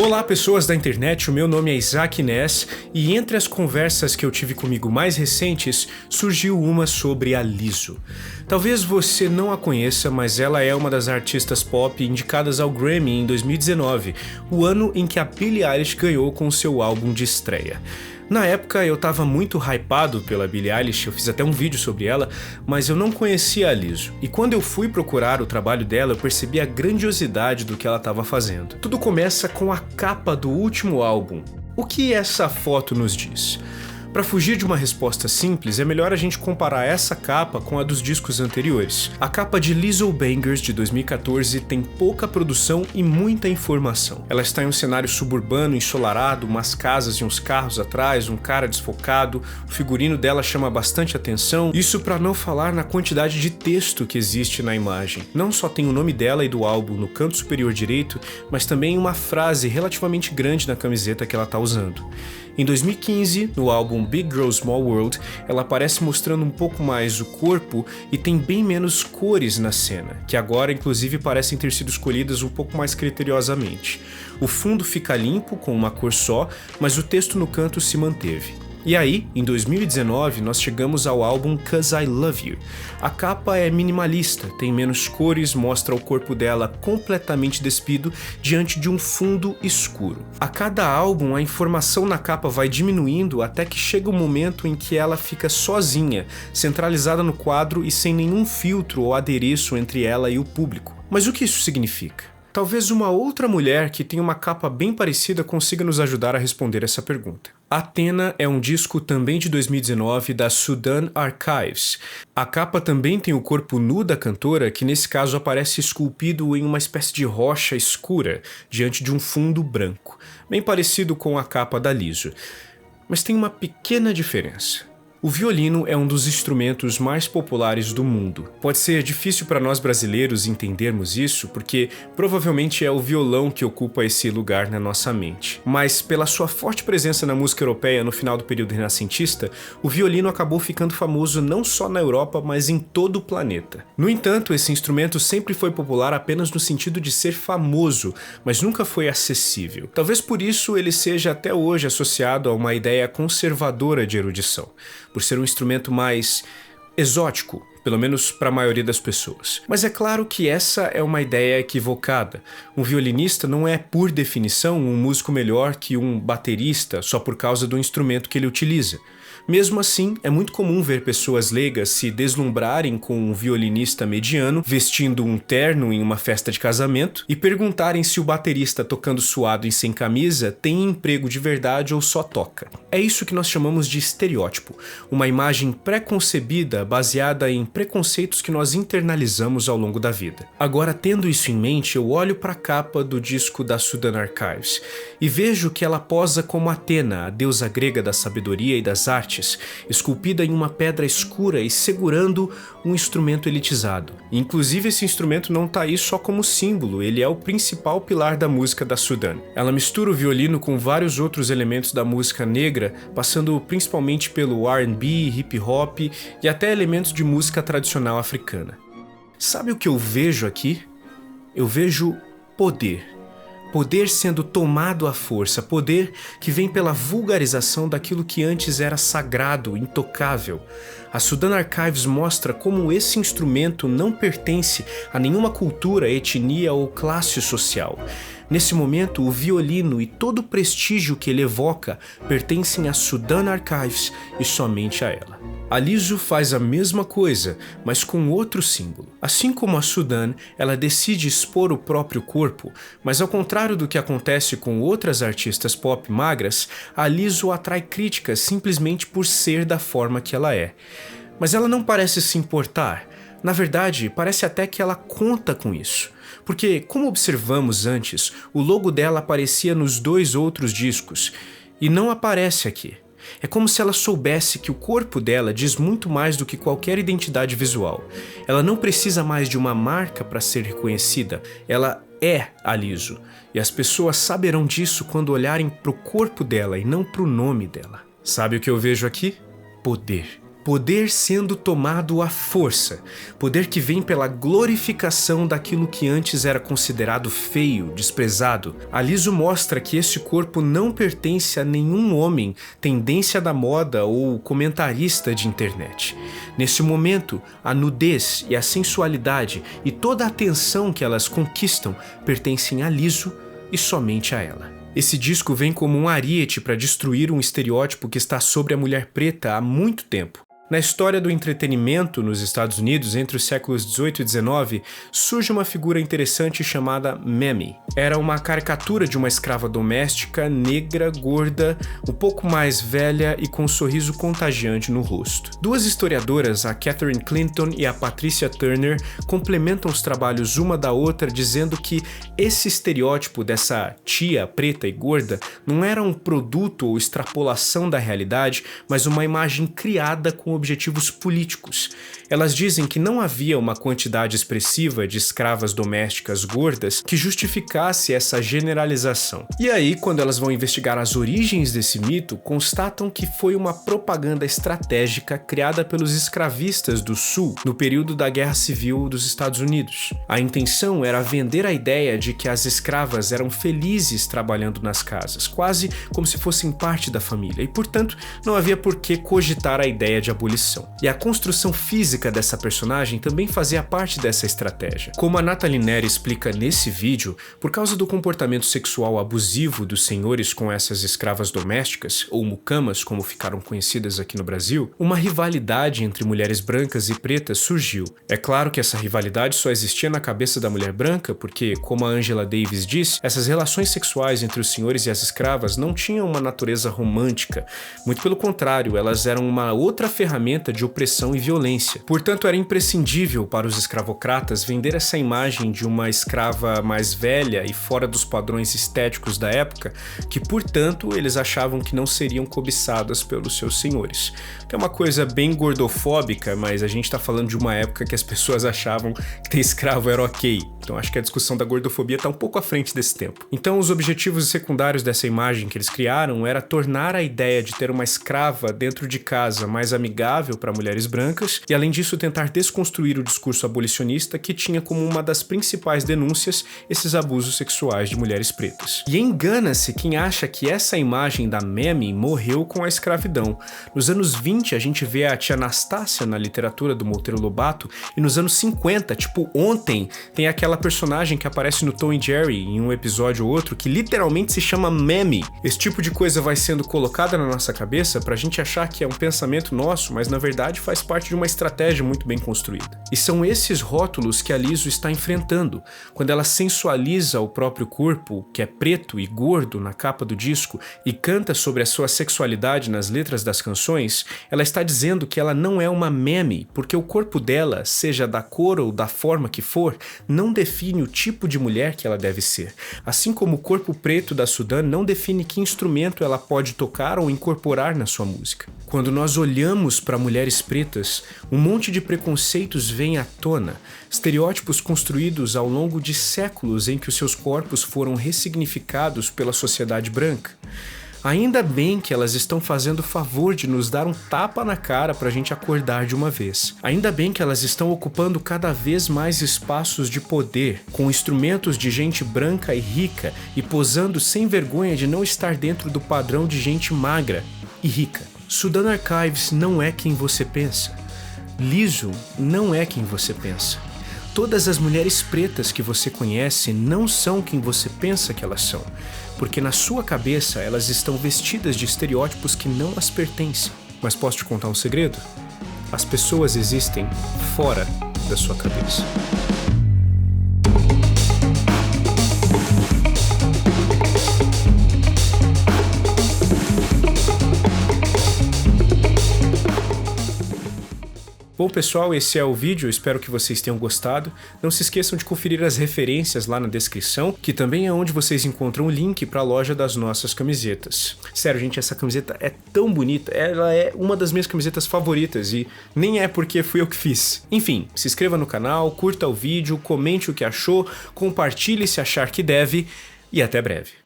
Olá pessoas da internet, o meu nome é Isaac Ness e entre as conversas que eu tive comigo mais recentes, surgiu uma sobre a Lizzo. Talvez você não a conheça, mas ela é uma das artistas pop indicadas ao Grammy em 2019, o ano em que a Billie Eilish ganhou com seu álbum de estreia. Na época eu tava muito hypado pela Billie Eilish, eu fiz até um vídeo sobre ela, mas eu não conhecia a Lizzo. E quando eu fui procurar o trabalho dela, eu percebi a grandiosidade do que ela estava fazendo. Tudo começa com a capa do último álbum. O que essa foto nos diz? Para fugir de uma resposta simples, é melhor a gente comparar essa capa com a dos discos anteriores. A capa de Lizzo Bangers de 2014 tem pouca produção e muita informação. Ela está em um cenário suburbano, ensolarado, umas casas e uns carros atrás, um cara desfocado, o figurino dela chama bastante atenção, isso para não falar na quantidade de texto que existe na imagem. Não só tem o nome dela e do álbum no canto superior direito, mas também uma frase relativamente grande na camiseta que ela está usando. Em 2015, no álbum Big Girl Small World, ela aparece mostrando um pouco mais o corpo e tem bem menos cores na cena, que agora inclusive parecem ter sido escolhidas um pouco mais criteriosamente. O fundo fica limpo, com uma cor só, mas o texto no canto se manteve. E aí, em 2019, nós chegamos ao álbum 'Cause I Love You. A capa é minimalista, tem menos cores, mostra o corpo dela completamente despido diante de um fundo escuro. A cada álbum, a informação na capa vai diminuindo até que chega o momento em que ela fica sozinha, centralizada no quadro e sem nenhum filtro ou adereço entre ela e o público. Mas o que isso significa? Talvez uma outra mulher que tem uma capa bem parecida consiga nos ajudar a responder essa pergunta. Athena é um disco também de 2019 da Sudan Archives. A capa também tem o corpo nu da cantora, que nesse caso aparece esculpido em uma espécie de rocha escura, diante de um fundo branco, bem parecido com a capa da Lizzo. Mas tem uma pequena diferença. O violino é um dos instrumentos mais populares do mundo. Pode ser difícil para nós brasileiros entendermos isso, porque provavelmente é o violão que ocupa esse lugar na nossa mente. Mas pela sua forte presença na música europeia no final do período renascentista, o violino acabou ficando famoso não só na Europa, mas em todo o planeta. No entanto, esse instrumento sempre foi popular apenas no sentido de ser famoso, mas nunca foi acessível. Talvez por isso ele seja até hoje associado a uma ideia conservadora de erudição, por ser um instrumento mais exótico, pelo menos para a maioria das pessoas. Mas é claro que essa é uma ideia equivocada. Um violinista não é, por definição, um músico melhor que um baterista só por causa do instrumento que ele utiliza. Mesmo assim, é muito comum ver pessoas leigas se deslumbrarem com um violinista mediano vestindo um terno em uma festa de casamento e perguntarem se o baterista tocando suado e sem camisa tem emprego de verdade ou só toca. É isso que nós chamamos de estereótipo, uma imagem pré-concebida baseada em preconceitos que nós internalizamos ao longo da vida. Agora, tendo isso em mente, eu olho para a capa do disco da Sudan Archives e vejo que ela posa como Athena, a deusa grega da sabedoria e das artes, esculpida em uma pedra escura e segurando um instrumento elitizado. Inclusive, esse instrumento não está aí só como símbolo, ele é o principal pilar da música da Sudan. Ela mistura o violino com vários outros elementos da música negra, passando principalmente pelo R&B, hip hop e até elementos de música tradicional africana. Sabe o que eu vejo aqui? Eu vejo poder. Poder sendo tomado à força, poder que vem pela vulgarização daquilo que antes era sagrado, intocável. A Sudan Archives mostra como esse instrumento não pertence a nenhuma cultura, etnia ou classe social. Nesse momento, o violino e todo o prestígio que ele evoca pertencem à Sudan Archives e somente a ela. A Lizzo faz a mesma coisa, mas com outro símbolo. Assim como a Sudan, ela decide expor o próprio corpo, mas ao contrário do que acontece com outras artistas pop magras, a Lizzo atrai críticas simplesmente por ser da forma que ela é. Mas ela não parece se importar. Na verdade, parece até que ela conta com isso. Porque, como observamos antes, o logo dela aparecia nos 2 outros discos, e não aparece aqui. É como se ela soubesse que o corpo dela diz muito mais do que qualquer identidade visual. Ela não precisa mais de uma marca para ser reconhecida, ela é a Lizzo. E as pessoas saberão disso quando olharem para o corpo dela e não para o nome dela. Sabe o que eu vejo aqui? Poder. Poder sendo tomado à força, poder que vem pela glorificação daquilo que antes era considerado feio, desprezado. A Lizzo mostra que esse corpo não pertence a nenhum homem, tendência da moda ou comentarista de internet. Nesse momento, a nudez e a sensualidade e toda a atenção que elas conquistam pertencem a Lizzo e somente a ela. Esse disco vem como um ariete para destruir um estereótipo que está sobre a mulher preta há muito tempo. Na história do entretenimento nos Estados Unidos, entre os séculos 18 e 19, surge uma figura interessante chamada Mammy. Era uma caricatura de uma escrava doméstica, negra, gorda, um pouco mais velha e com um sorriso contagiante no rosto. Duas historiadoras, a Catherine Clinton e a Patricia Turner, complementam os trabalhos uma da outra, dizendo que esse estereótipo dessa tia preta e gorda não era um produto ou extrapolação da realidade, mas uma imagem criada com objetivos políticos. Elas dizem que não havia uma quantidade expressiva de escravas domésticas gordas que justificasse essa generalização. E aí, quando elas vão investigar as origens desse mito, constatam que foi uma propaganda estratégica criada pelos escravistas do Sul no período da Guerra Civil dos Estados Unidos. A intenção era vender a ideia de que as escravas eram felizes trabalhando nas casas, quase como se fossem parte da família, e portanto não havia por que cogitar a ideia de abolição. E a construção física dessa personagem também fazia parte dessa estratégia. Como a Nathalie Neri explica nesse vídeo, por causa do comportamento sexual abusivo dos senhores com essas escravas domésticas, ou mucamas, como ficaram conhecidas aqui no Brasil, uma rivalidade entre mulheres brancas e pretas surgiu. É claro que essa rivalidade só existia na cabeça da mulher branca, porque, como a Angela Davis diz, essas relações sexuais entre os senhores e as escravas não tinham uma natureza romântica. Muito pelo contrário, elas eram uma outra ferramenta de opressão e violência. Portanto, era imprescindível para os escravocratas vender essa imagem de uma escrava mais velha e fora dos padrões estéticos da época, que, portanto, eles achavam que não seriam cobiçadas pelos seus senhores. Que é uma coisa bem gordofóbica, mas a gente está falando de uma época que as pessoas achavam que ter escravo era ok. Então acho que a discussão da gordofobia está um pouco à frente desse tempo. Então os objetivos secundários dessa imagem que eles criaram era tornar a ideia de ter uma escrava dentro de casa mais amigável para mulheres brancas e, além disso, tentar desconstruir o discurso abolicionista que tinha como uma das principais denúncias esses abusos sexuais de mulheres pretas. E engana-se quem acha que essa imagem da Mammy morreu com a escravidão. Nos anos 20 a gente vê a tia Anastácia na literatura do Monteiro Lobato e nos anos 50, tipo ontem, tem aquela personagem que aparece no Tom e Jerry em um episódio ou outro que literalmente se chama Mammy. Esse tipo de coisa vai sendo colocada na nossa cabeça pra gente achar que é um pensamento nosso, mas na verdade faz parte de uma estratégia muito bem construída. E são esses rótulos que a Lizzo está enfrentando. Quando ela sensualiza o próprio corpo, que é preto e gordo na capa do disco, e canta sobre a sua sexualidade nas letras das canções, ela está dizendo que ela não é uma Mammy, porque o corpo dela, seja da cor ou da forma que for, não define o tipo de mulher que ela deve ser. Assim como o corpo preto da Sudã não define que instrumento ela pode tocar ou incorporar na sua música. Quando nós olhamos para mulheres pretas, um monte de preconceitos vem à tona, estereótipos construídos ao longo de séculos em que os seus corpos foram ressignificados pela sociedade branca. Ainda bem que elas estão fazendo o favor de nos dar um tapa na cara pra gente acordar de uma vez. Ainda bem que elas estão ocupando cada vez mais espaços de poder, com instrumentos de gente branca e rica e posando sem vergonha de não estar dentro do padrão de gente magra e rica. Sudan Archives não é quem você pensa. Lizzo não é quem você pensa. Todas as mulheres pretas que você conhece não são quem você pensa que elas são, porque na sua cabeça elas estão vestidas de estereótipos que não as pertencem. Mas posso te contar um segredo? As pessoas existem fora da sua cabeça. Bom pessoal, esse é o vídeo, eu espero que vocês tenham gostado. Não se esqueçam de conferir as referências lá na descrição, que também é onde vocês encontram o link para a loja das nossas camisetas. Sério gente, essa camiseta é tão bonita, ela é uma das minhas camisetas favoritas e nem é porque fui eu que fiz. Enfim, se inscreva no canal, curta o vídeo, comente o que achou, compartilhe se achar que deve e até breve.